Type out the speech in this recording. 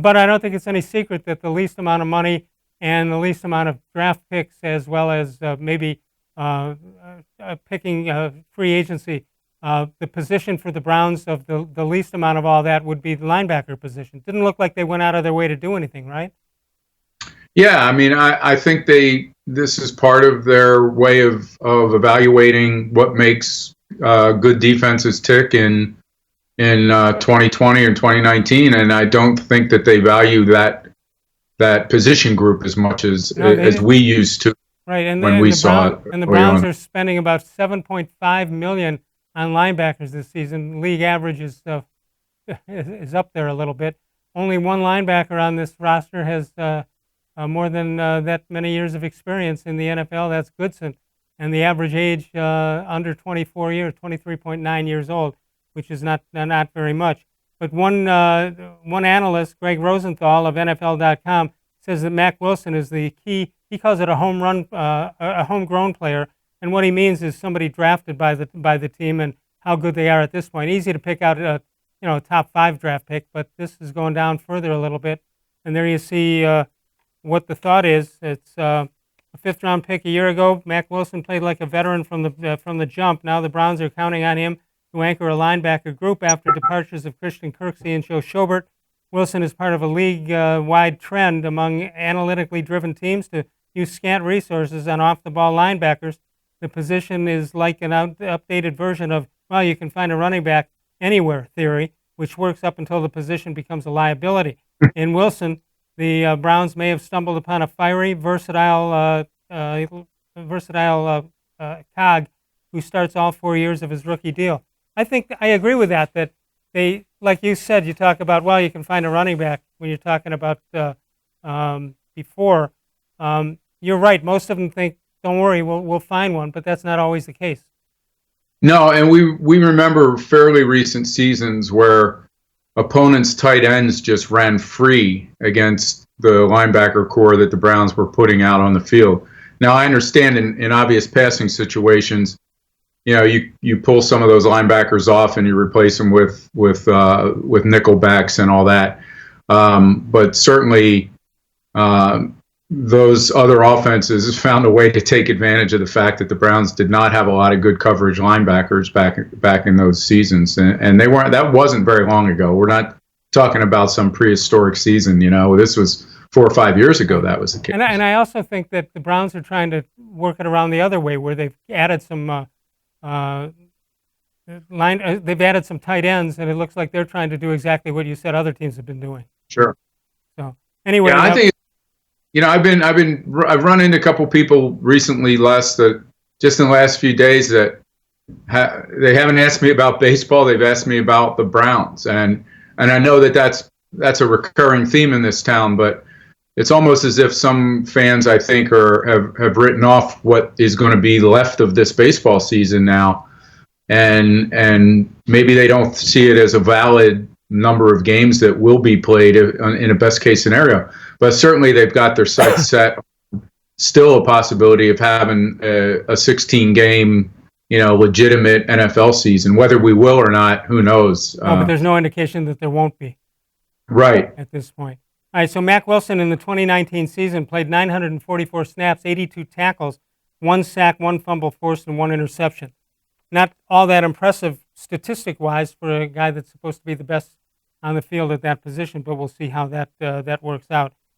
But I don't think it's any secret that the least amount of money and the least amount of draft picks, as well as maybe picking free agency, the position for the Browns of the least amount of all that would be the linebacker position. Didn't look like they went out of their way to do anything, right? Yeah, I mean, I think this is part of their way of evaluating what makes good defenses tick in 2020 and 2019, and I don't think that they value that position group as much as we used to. Right, and when we saw it. And the Browns are spending about $7.5 million on linebackers this season. League average is up there a little bit. Only one linebacker on this roster has more than that many years of experience in the NFL. That's Goodson, and the average age under 24 years, 23.9 years old, which is not very much. But one analyst, Greg Rosenthal of NFL.com, says that Mack Wilson is the key. He calls it a homegrown player, and what he means is somebody drafted by the team and how good they are at this point. Easy to pick out a top 5 draft pick, but this is going down further a little bit. And there you see what the thought is. It's a 5th round pick a year ago. Mack Wilson played like a veteran from the jump. Now the Browns are counting on him to anchor a linebacker group after departures of Christian Kirksey and Joe Schobert. Wilson is part of a league-wide trend among analytically driven teams to use scant resources on off-the-ball linebackers. The position is like an updated version of, well, you can find a running back anywhere theory, which works up until the position becomes a liability. In Wilson, the Browns may have stumbled upon a fiery, versatile cog who starts all 4 years of his rookie deal. I think I agree with that they, like you said, you talk about, well, you can find a running back when you're talking about before. You're right. Most of them think, don't worry, we'll find one, but that's not always the case. No, and we remember fairly recent seasons where opponents' tight ends just ran free against the linebacker core that the Browns were putting out on the field. Now, I understand in obvious passing situations, you pull some of those linebackers off and you replace them with nickel backs and all that. But certainly, those other offenses found a way to take advantage of the fact that the Browns did not have a lot of good coverage linebackers back in those seasons, and they weren't. That wasn't very long ago. We're not talking about some prehistoric season. This was 4 or 5 years ago. That was the case. And I also think that the Browns are trying to work it around the other way, where they've added some they've added some tight ends, and it looks like they're trying to do exactly what you said other teams have been doing. Sure. So anyway, I think. I've run into a couple people recently, Les, that just in the last few days that they haven't asked me about baseball. They've asked me about the Browns, and I know that's a recurring theme in this town. But it's almost as if some fans, I think, have written off what is going to be left of this baseball season now, and maybe they don't see it as a valid number of games that will be played in a best case scenario. But certainly they've got their sights set. Still a possibility of having a 16-game, legitimate NFL season. Whether we will or not, who knows? But there's no indication that there won't be. Right. At this point. All right, so Mack Wilson in the 2019 season played 944 snaps, 82 tackles, 1 sack, 1 fumble forced, and 1 interception. Not all that impressive statistic-wise for a guy that's supposed to be the best on the field at that position, but we'll see how that works out.